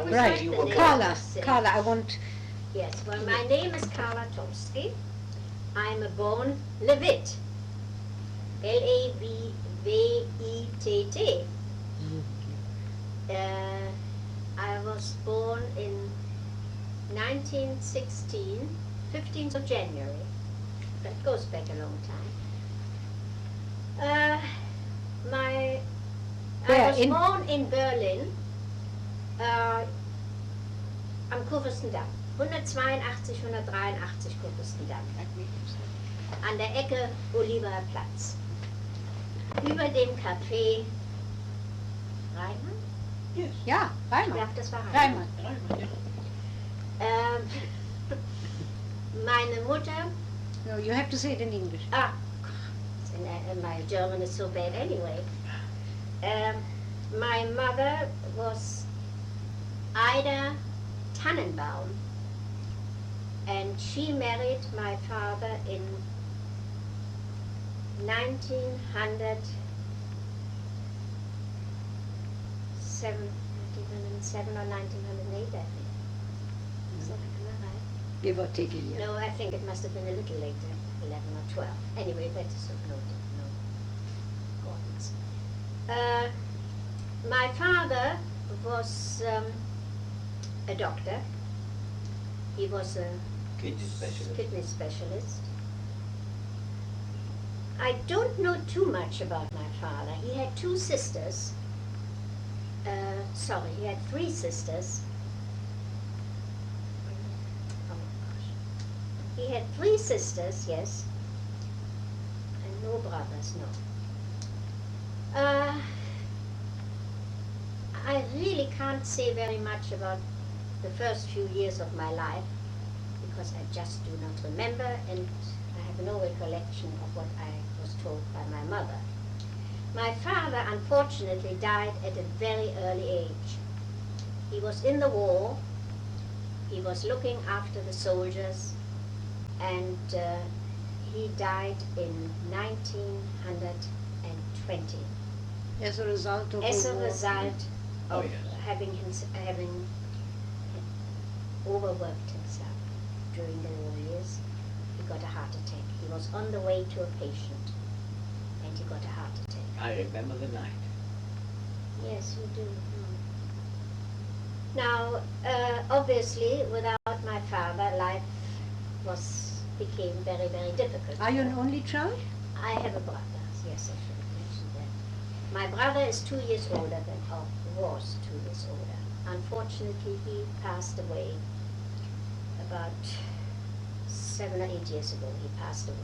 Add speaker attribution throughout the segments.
Speaker 1: was
Speaker 2: Right,
Speaker 1: not the name
Speaker 2: Karla,
Speaker 1: per se.
Speaker 2: Karla, I want,
Speaker 1: Yes, well, my name is Karla Tomski. I'm a born Levit. L-A-V-V-E-T-T. I was born in 1916, 15th of January. That goes back a long time. I
Speaker 2: Where,
Speaker 1: was
Speaker 2: in-
Speaker 1: born in Berlin, am Kurfürstendamm. 182, 183 Kurfürstendamm. An der Ecke Oliver Platz. Über dem Café Reimann?
Speaker 3: Yes.
Speaker 2: ja,
Speaker 1: Ich
Speaker 2: Reimann,
Speaker 1: glaube, das war Reimann.
Speaker 2: Reimann.
Speaker 1: Meine Mutter,
Speaker 2: No, you have to say it in English.
Speaker 1: my German is so bad anyway. My mother was Ida Tannenbaum, and she married my father in 1907 or 1908, I think. Is that right?
Speaker 2: Give or take a year.
Speaker 1: No, I think it must have been a little later, 11 or 12. Anyway, that is of no importance. My father was a doctor. He was a
Speaker 3: Kidney specialist.
Speaker 1: kidney specialist. I don't know too much about my father. He had two sisters. He had three sisters. Oh my gosh. He had three sisters, yes, and no brothers, no. I really can't say very much about the first few years of my life because I just do not remember, and I have no recollection of what I was told by my mother. My father unfortunately died at a very early age. He was in the war, he was looking after the soldiers, and he died in 1920
Speaker 2: As a result of
Speaker 1: as
Speaker 2: the
Speaker 1: a
Speaker 2: war.
Speaker 1: result
Speaker 3: Oh,
Speaker 1: of
Speaker 3: yes.
Speaker 1: having overworked himself during the war years. He got a heart attack. He was on the way to a patient, and he got a heart attack.
Speaker 3: I remember the night.
Speaker 1: Yes, you do. Now, obviously, without my father, life became very, very difficult.
Speaker 2: Are you an only child?
Speaker 1: I have a brother. Yes, I should have mentioned that. My brother is 2 years older than, or was 2 years older. Unfortunately, he passed away about 7 or 8 years ago. He passed away.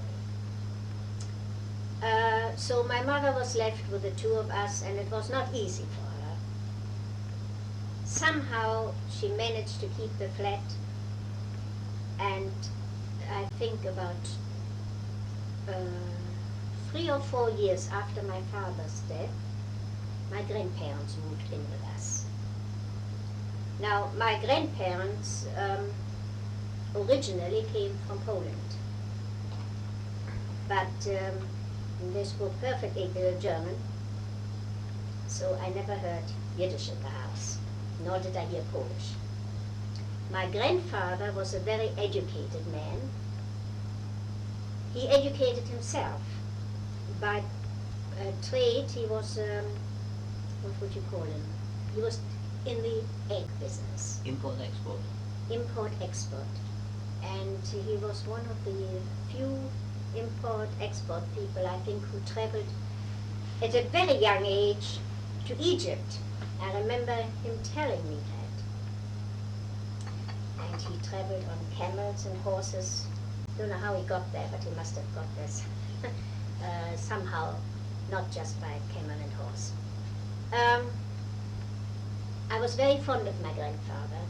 Speaker 1: So my mother was left with the two of us, and it was not easy for her. Somehow she managed to keep the flat, and I think about 3 or 4 years after my father's death, my grandparents moved in with us. Now, my grandparents originally came from Poland, but they spoke perfectly good German, so I never heard Yiddish in the house, nor did I hear Polish. My grandfather was a very educated man. He educated himself. By trade, he was, what would you call him? He was in the egg business.
Speaker 3: Import-export.
Speaker 1: Import-export. And he was one of the few import-export people, I think, who traveled at a very young age to Egypt. I remember him telling me that. And he traveled on camels and horses. Don't know how he got there, but he must have got this somehow, not just by camel and horse. I was very fond of my grandfather.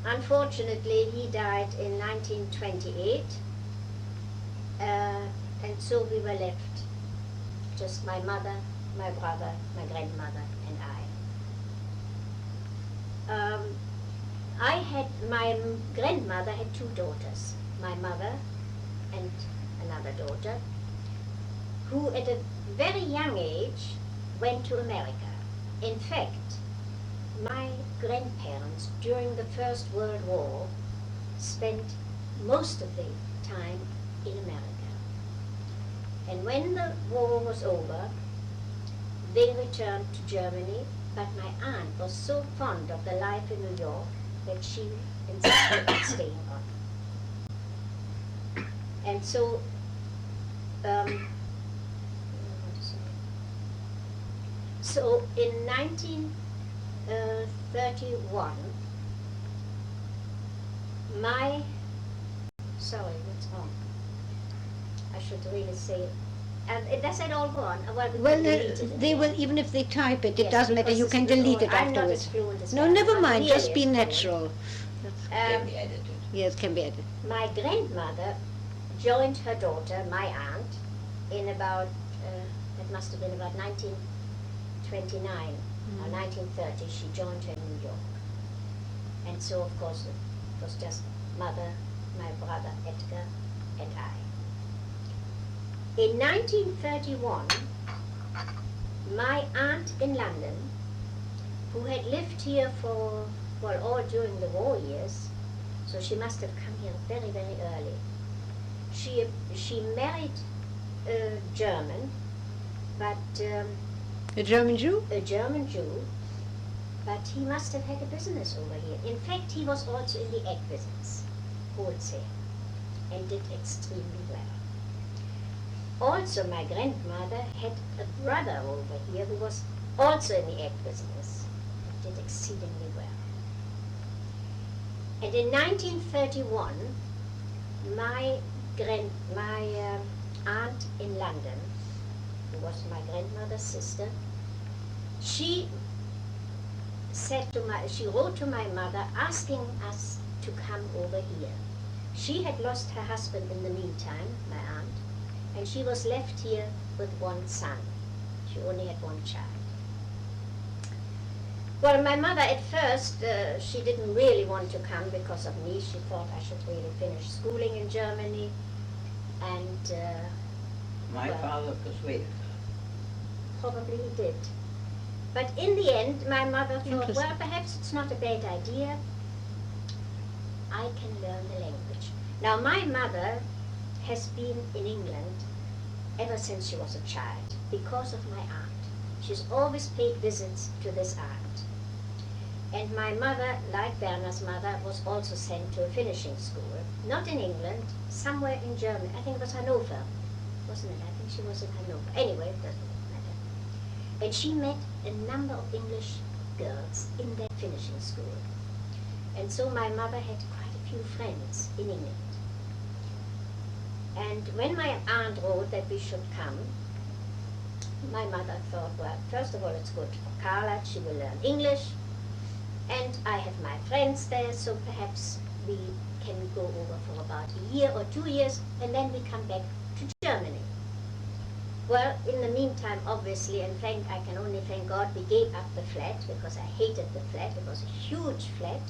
Speaker 1: Unfortunately, he died in 1928, and so we were left, just my mother, my brother, my grandmother, and I. My grandmother had two daughters, my mother and another daughter, who at a very young age went to America. In fact, my grandparents during the First World War spent most of the time in America. And when the war was over, they returned to Germany, but my aunt was so fond of the life in New York that she insisted on staying on. And so, so in 1931, sorry, what's wrong? I should really say, does that all go on? Well, we
Speaker 2: Well,
Speaker 1: can delete it
Speaker 2: they
Speaker 1: in
Speaker 2: will,
Speaker 1: the end.
Speaker 2: even if they type it, it
Speaker 1: Yes,
Speaker 2: doesn't matter,
Speaker 1: because
Speaker 2: you
Speaker 1: this
Speaker 2: can
Speaker 1: is
Speaker 2: delete it
Speaker 1: I'm not as
Speaker 2: afterwards.
Speaker 1: fluent as
Speaker 2: No,
Speaker 1: that.
Speaker 2: never
Speaker 1: I'm
Speaker 2: mind,
Speaker 1: really
Speaker 2: just be
Speaker 1: as fluent.
Speaker 2: natural.
Speaker 3: Can be edited.
Speaker 2: Yes, can be edited.
Speaker 1: My grandmother joined her daughter, my aunt, in about, it must have been about 1929 or 1930. She joined her in New York. And so, of course, it was just mother, my brother Edgar, and I. In 1931, my aunt in London, who had lived here for, well, all during the war years, so she must have come here very, very early. She married a German, but
Speaker 2: A German Jew?
Speaker 1: a German Jew, but he must have had a business over here. In fact, he was also in the egg business, wholesale, and did extremely well. Also, my grandmother had a brother over here who was also in the egg business, and did exceedingly well. And in 1931, my aunt in London, who was my grandmother's sister, she wrote to my mother asking us to come over here. She had lost her husband in the meantime, my aunt, and she was left here with one son. She only had one child. Well, my mother at first, she didn't really want to come because of me. She thought I should really finish schooling in Germany. And
Speaker 3: My
Speaker 1: Well.
Speaker 3: father persuaded her.
Speaker 1: probably he did. But in the end, my mother thought,
Speaker 2: Interesting.
Speaker 1: well, perhaps it's not a bad idea. I can learn the language. Now, my mother has been in England ever since she was a child because of my aunt. She's always paid visits to this aunt. And my mother, like Werner's mother, was also sent to a finishing school. Not in England, somewhere in Germany. I think it was Hanover, wasn't it? I think she was in Hanover. Anyway, it doesn't matter. And she met a number of English girls in that finishing school. And so my mother had quite a few friends in England. And when my aunt wrote that we should come, my mother thought, well, first of all, it's good for Karla, she will learn English, and I have my friends there, so perhaps we can go over for about a year or 2 years, and then we come back to Germany. Well, in the meantime, obviously, and I can only thank God, we gave up the flat, because I hated the flat. It was a huge flat.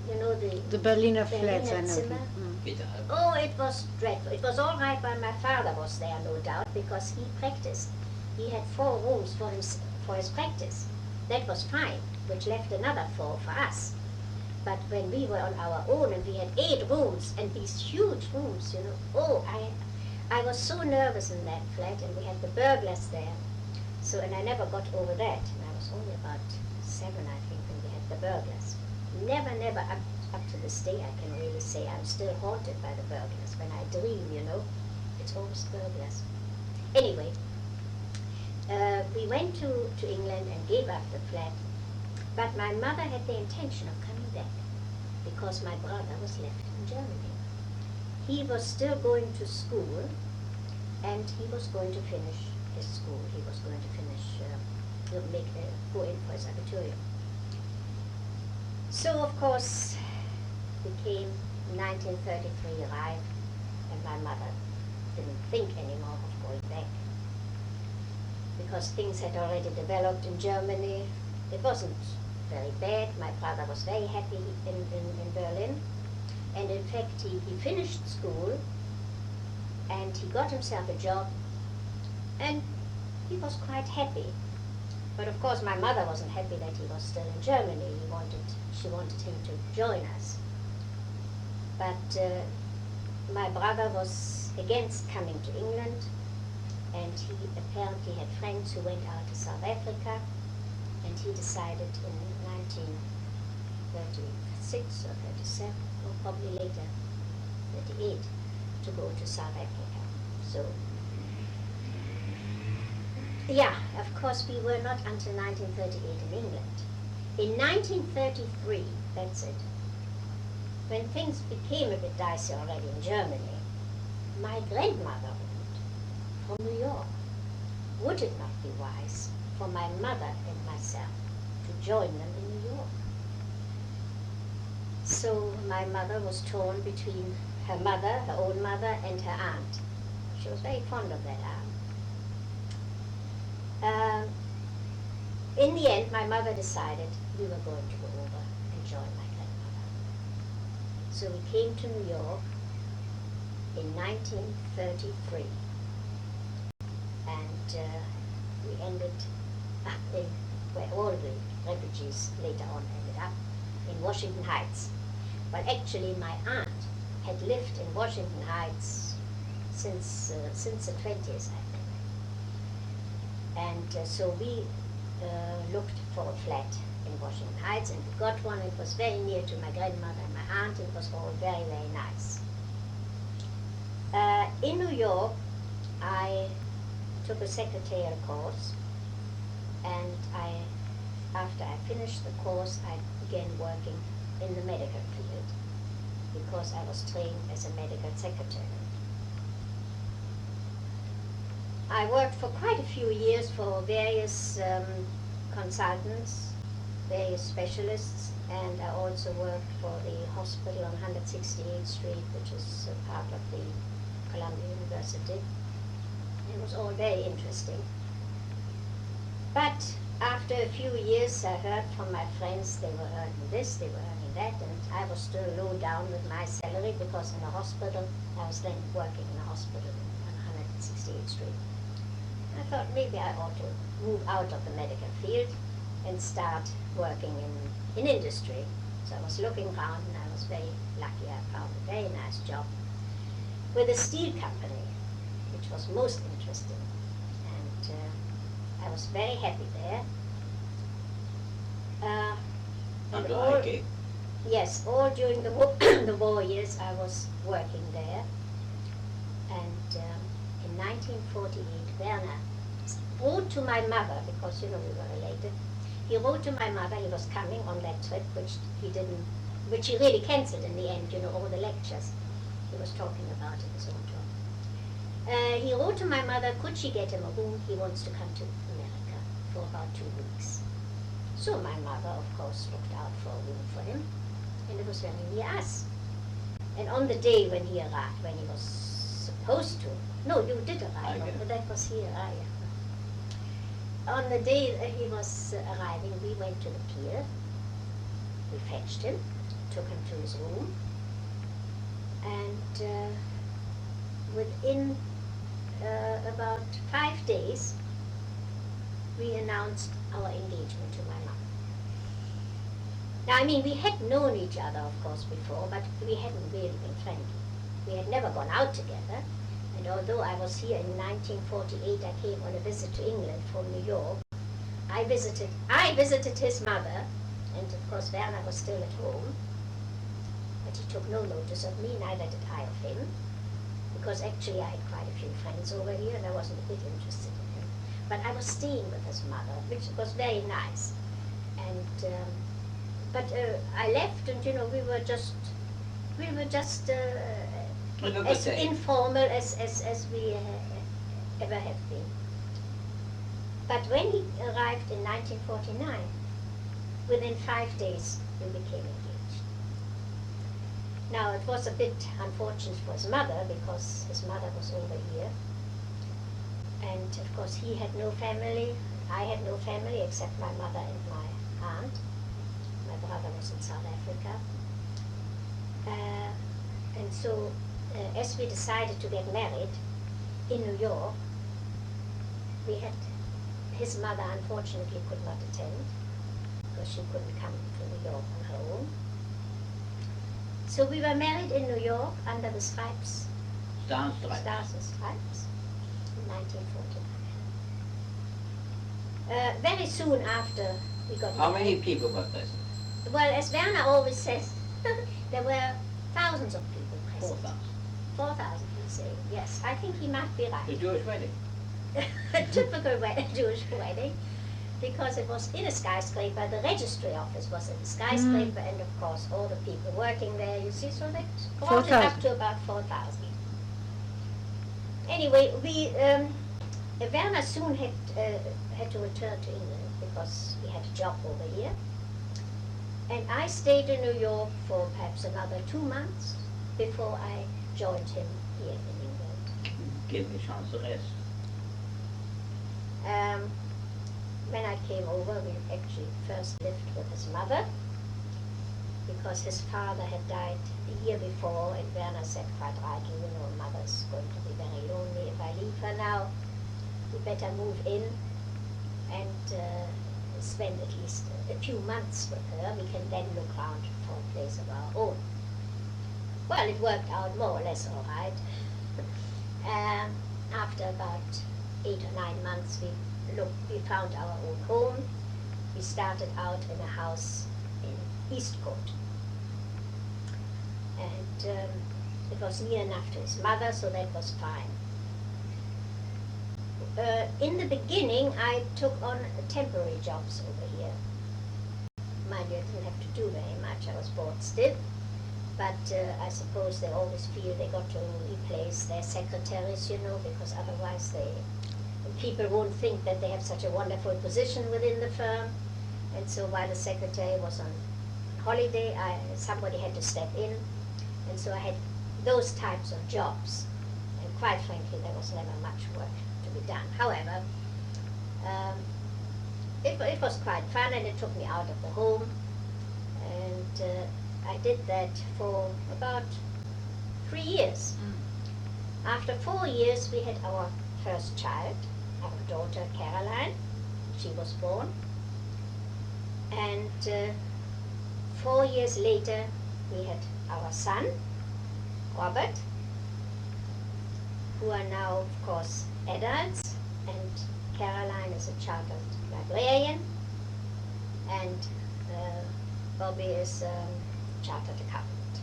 Speaker 1: You know,
Speaker 2: The Berliner flats, I
Speaker 1: Berliner
Speaker 2: know.
Speaker 1: Zimmer.
Speaker 3: Bitte.
Speaker 1: Oh, it was dreadful. It was all right while my father was there, no doubt, because he practiced. He had 4 rooms for his practice. That was fine, which left another 4 for us. But when we were on our own and we had 8 rooms and these huge rooms, you know, I was so nervous in that flat, and we had the burglars there. So, and I never got over that. And I was only about 7, I think, when we had the burglars. Never, up to this day, I can really say I'm still haunted by the burglars. When I dream, you know, it's always burglars. Anyway, we went to England and gave up the flat, but my mother had the intention of coming back because my brother was left in Germany. He was still going to school, and he was going to finish his school. He was going to finish, go in for his abitorium. So, of course, we came, 1933 arrived, and my mother didn't think anymore of going back, because things had already developed in Germany. It wasn't very bad. My brother was very happy in Berlin. And in fact, he finished school, and he got himself a job, and he was quite happy. But of course my mother wasn't happy that he was still in Germany. She wanted him to join us. But my brother was against coming to England, and he apparently had friends who went out to South Africa, and he decided in 1936 or 37, or probably later, 38, to go to South Africa. So, yeah, of course we were not until 1938 in England. In 1933, that's it, when things became a bit dicey already in Germany, my grandmother moved from New York. Would it not be wise for my mother and myself to join them in New York? So my mother was torn between her mother, her own mother, and her aunt. She was very fond of that aunt. In the end, my mother decided we were going to go over and join my grandmother. So we came to New York in 1933, and we ended up in where all the refugees later on ended up, in Washington Heights. But actually my aunt had lived in Washington Heights since the 20s, I think. And so we looked for a flat in Washington Heights, and we got one. It was very near to my grandmother and my aunt. It was all very, very nice. In New York, I took a secretarial course, and after I finished the course, I began working in the medical field because I was trained as a medical secretary. I worked for quite a few years for various consultants, various specialists, and I also worked for the hospital on 168th Street, which is part of the Columbia University. It was all very interesting. But after a few years, I heard from my friends they were earning this, they were earning that, and I was still low down with my salary because in a hospital, I was then working in a hospital on 168th Street. I thought maybe I ought to move out of the medical field and start working in industry. So I was looking around, and I was very lucky. I found a very nice job with a steel company, which was most interesting. And I was very happy there. And all, yes, all during the war, the war years I was working there. And in 1948, Werner wrote to my mother, because we were related. He wrote to my mother. He was coming on that trip, which he really cancelled in the end. All the lectures. He was talking about in his own talk. He wrote to my mother, could she get him a room? He wants to come to America for about 2 weeks. So my mother, of course, looked out for a room for him, and it was very near us. And on the day when he arrived, when he was supposed to, no, you did arrive, but that was here, yeah. On the day that he was arriving, we went to the pier, we fetched him, took him to his room, and within about 5 days, we announced our engagement to my mother. Now, we had known each other, of course, before, but we hadn't really been friendly. We had never gone out together, and although I was here in 1948, I came on a visit to England from New York. I visited his mother, and of course Werner was still at home, but he took no notice of me, neither did I of him, because actually I had quite a few friends over here, and I wasn't a bit interested in him. But I was staying with his mother, which was very nice. And but I left, and we were just as informal as we ever have been. But when he arrived in 1949, within 5 days we became engaged. Now it was a bit unfortunate for his mother, because his mother was over here, and of course he had no family, I had no family except my mother and my aunt. My brother was in South Africa. And so as we decided to get married in New York, we had his mother unfortunately could not attend because she couldn't come to New York on her own. So we were married in New York under the stripes,
Speaker 3: Stars stripes.
Speaker 1: Stars and Stripes, in 1949. Very soon after we got
Speaker 3: How
Speaker 1: married.
Speaker 3: many people were present?
Speaker 1: Well, as Werner always says, there were thousands of people present.
Speaker 3: 4,000.
Speaker 1: 4,000, he say. Yes, I think he might be
Speaker 3: The
Speaker 1: right.
Speaker 3: Jewish wedding.
Speaker 1: A typical Jewish wedding, because it was in a skyscraper. The registry office was in the skyscraper, and of course all the people working there. You see, so that brought it up
Speaker 2: 4,000.
Speaker 1: to about 4,000. Anyway, Werner soon had to return to England because he had a job over here, and I stayed in New York for perhaps another 2 months before I joined him here in England.
Speaker 3: Give me a chance to rest.
Speaker 1: When I came over, we actually first lived with his mother because his father had died the year before, and Werner said quite rightly, you know, mother's going to be very lonely if I leave her now. We better move in and spend at least a few months with her. We can then look round for a place of our own. Well, it worked out more or less all right. After about 8 or 9 months, we found our own home. We started out in a house in Eastcote. And it was near enough to his mother, so that was fine. In the beginning, I took on temporary jobs over here. Mind you, I didn't have to do very much. I was bored stiff. But I suppose they always feel they got to replace their secretaries, you know, because otherwise people won't think that they have such a wonderful position within the firm. And so while the secretary was on holiday, somebody had to step in. And so I had those types of jobs. And quite frankly, there was never much work to be done. However, it was quite fun, and it took me out of the home. And I did that for about 3 years. After 4 years, we had our first child, our daughter Caroline. She was born. And 4 years later, we had our son, Robert, who are now, of course, adults. And Caroline is a chartered librarian, and Bobby is chartered accountant.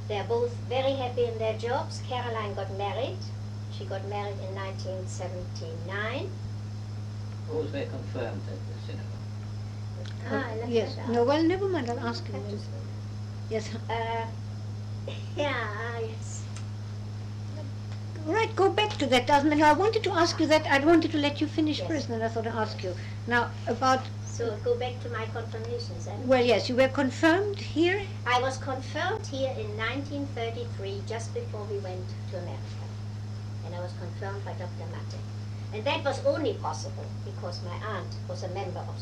Speaker 1: They are both very happy in their jobs. Caroline got married. She got married in 1979.
Speaker 3: Who's were confirmed at the synagogue?
Speaker 1: I left
Speaker 2: Yes.
Speaker 1: that out.
Speaker 2: No, well, never mind. I'll ask you.
Speaker 1: That was-
Speaker 2: Yes.
Speaker 1: yes.
Speaker 2: Right, go back to that. Doesn't matter. I wanted to ask you that. I wanted to let you finish
Speaker 1: Yes.
Speaker 2: first, and I thought I'd ask you. Now, about,
Speaker 1: So go back to my confirmations then.
Speaker 2: well, yes, you were confirmed here.
Speaker 1: I was confirmed here in 1933, just before we went to America. And I was confirmed by Dr. Matte. And that was only possible because my aunt was a member of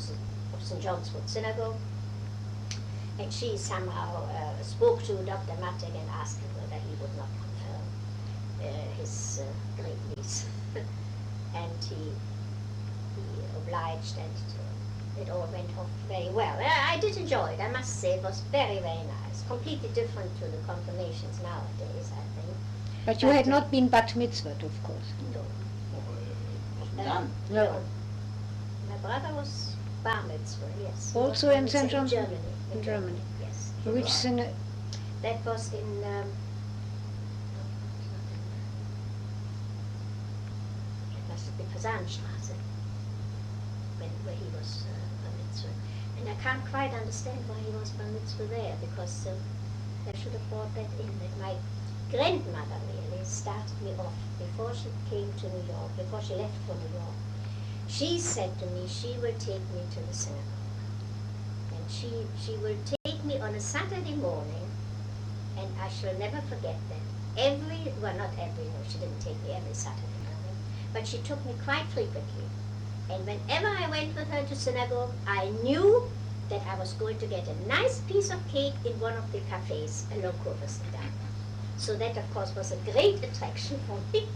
Speaker 1: St. John's Wood Synagogue. And she somehow spoke to Dr. Matte and asked him whether he would not confirm his great niece. And he obliged, and it all went off very well. I did enjoy it, I must say. It was very, very nice. Completely different to the confirmations nowadays, I think.
Speaker 2: But you
Speaker 1: But,
Speaker 2: had not been bat mitzvahed, of course.
Speaker 1: No.
Speaker 3: Wasn't done.
Speaker 2: No.
Speaker 1: My brother was bar mitzvah, yes. He
Speaker 2: Also
Speaker 1: was bar
Speaker 2: in
Speaker 1: mitzvah
Speaker 2: St. John's?
Speaker 1: In Germany.
Speaker 2: In Germany.
Speaker 1: Yes.
Speaker 2: Which
Speaker 3: Right.
Speaker 2: synagogue?
Speaker 1: That was in, it must be Fasanstraße, where he was bar mitzvah. And I can't quite understand why he was bar mitzvah there, because they should have brought that in. That my grandmother really started me off before she came to New York, before she left for New York. She said to me she will take me to the synagogue. And she will take me on a Saturday morning, and I shall never forget that. She didn't take me every Saturday morning, but she took me quite frequently. And whenever I went with her to synagogue, I knew that I was going to get a nice piece of cake in one of the cafes along Kurfürstendamm. So that, of course, was a great attraction for me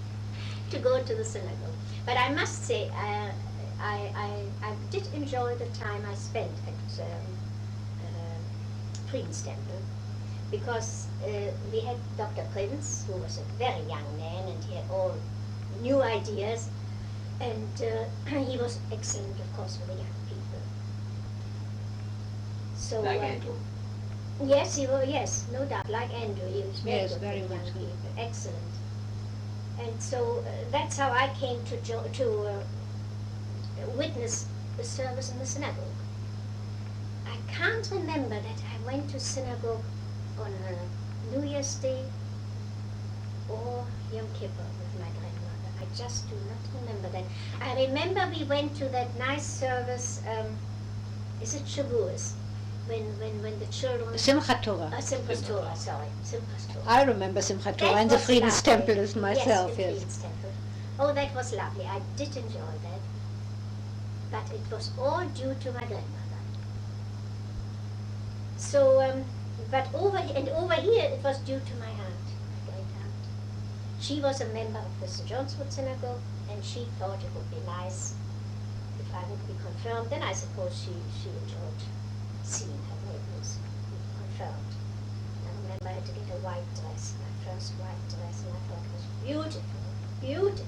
Speaker 1: to go to the synagogue. But I must say, I did enjoy the time I spent at Friedens Temple, because we had Dr. Prinz, who was a very young man, and he had all new ideas, and he was excellent, of course, for the young people. So,
Speaker 3: Like Andrew.
Speaker 1: yes, he was. Yes, no doubt. Like Andrew, he was very
Speaker 2: Yes,
Speaker 1: good
Speaker 2: very
Speaker 1: for the young
Speaker 2: much good.
Speaker 1: people. Excellent. And so that's how I came to witness the service in the synagogue. I can't remember that I went to synagogue on New Year's Day or Yom Kippur with my grandmother. I just do not remember that. I remember we went to that nice service. Is it Shavuos? When the children...
Speaker 2: Simchat Torah.
Speaker 1: Simchas Torah, sorry. Simchas Torah.
Speaker 2: I remember Simchat Torah
Speaker 1: That
Speaker 2: and the
Speaker 1: was
Speaker 2: Friedens
Speaker 1: lovely.
Speaker 2: Temple as myself,
Speaker 1: yes.
Speaker 2: yes.
Speaker 1: Friedens Temple. Oh, that was lovely. I did enjoy that. But it was all due to my grandmother. So, but over here it was due to my aunt, my great aunt. She was a member of the St. John's Wood Synagogue, and she thought it would be nice if I would be confirmed. Then I suppose she enjoyed seeing her neighbors be confirmed. I remember I had to get a white dress, my first white dress, and I thought it was beautiful, beautiful.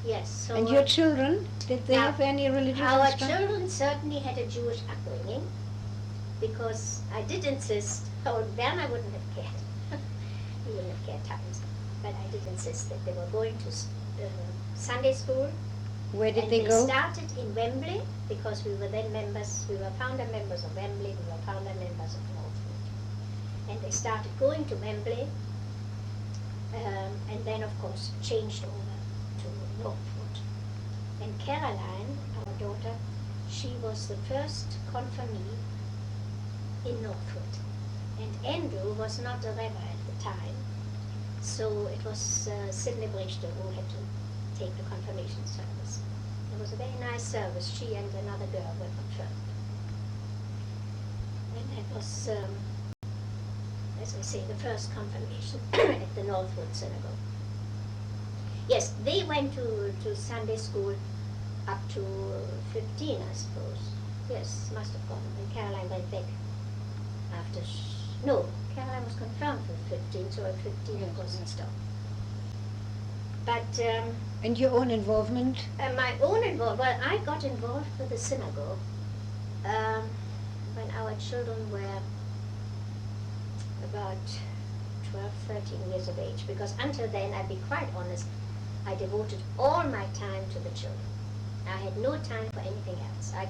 Speaker 1: Yes. So
Speaker 2: And your children, did they
Speaker 1: now,
Speaker 2: have any religious
Speaker 1: our
Speaker 2: instruction?
Speaker 1: children certainly had a Jewish upbringing, because I did insist. Oh, Werner wouldn't have cared. He wouldn't have cared times, but I did insist that they were going to Sunday school.
Speaker 2: Where did
Speaker 1: And
Speaker 2: they go?
Speaker 1: started in Wembley, because we were then members, we were founder members of Wembley, we were founder members of Northwood. And they started going to Wembley, and then of course changed over to Northwood. And Caroline, our daughter, she was the first confirmee in Northwood. And Andrew was not a rebbe at the time, so it was Sidney Brichter who had to take the confirmation service. It was a very nice service. She and another girl were confirmed. And that was, as I say, the first confirmation at the Northwood Synagogue. Yes, they went to Sunday school up to 15, I suppose. Yes, must have gone. And Caroline went back after, no, Caroline was confirmed for 15, so at 15 of course it stopped. But
Speaker 2: And your own involvement?
Speaker 1: my own involvement, well, I got involved with the synagogue when our children were about 12, 13 years of age, because until then, I'll be quite honest, I devoted all my time to the children. I had no time for anything else. I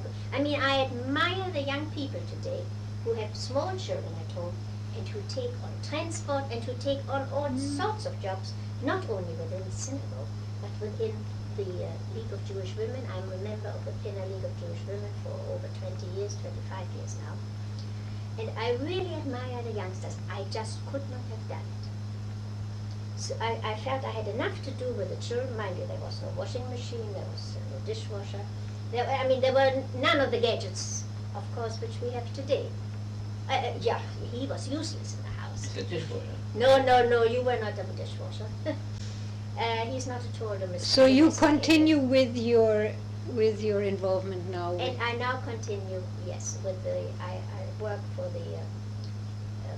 Speaker 1: admire the young people today who have small children at home and who take on transport and who take on all sorts of jobs, not only within the synagogue, but within the League of Jewish Women. I'm a member of the Pinner League of Jewish Women for over 20 years, 25 years now. And I really admire the youngsters. I just could not have done it. So I felt I had enough to do with the children. Mind you, there was no washing machine, there was no dishwasher. There were none of the gadgets, of course, which we have today. Yeah, he was useless in the house.
Speaker 3: It's a dishwasher.
Speaker 1: No, you were not a dishwasher. He's not at all a mistake.
Speaker 2: So you continue with your involvement now?
Speaker 1: And I now continue, yes, with I work for the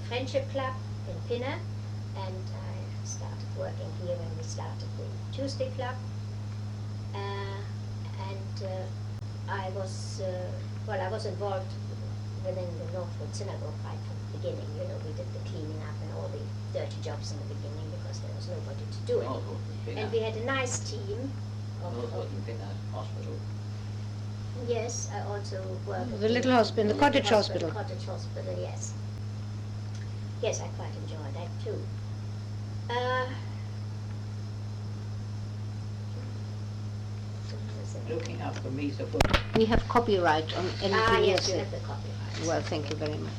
Speaker 1: Friendship Club in Pinner, and I started working here when we started the Tuesday Club. I was involved within the Northwood Synagogue right from the beginning. You know, we did the cleaning up and all the dirty jobs in the beginning because there was nobody to do it.
Speaker 3: Northwood and Pinner.
Speaker 1: And we had a nice team
Speaker 3: Northwood and Pinner Hospital.
Speaker 1: Yes, I also work at
Speaker 2: The little hospital, the cottage hospital.
Speaker 1: Cottage hospital, yes. Yes, I quite enjoy that too.
Speaker 3: Looking after me, so
Speaker 2: We have copyright on anything
Speaker 1: yes,
Speaker 2: you
Speaker 1: you
Speaker 2: say.
Speaker 1: have the copyright.
Speaker 2: Well, thank you very much.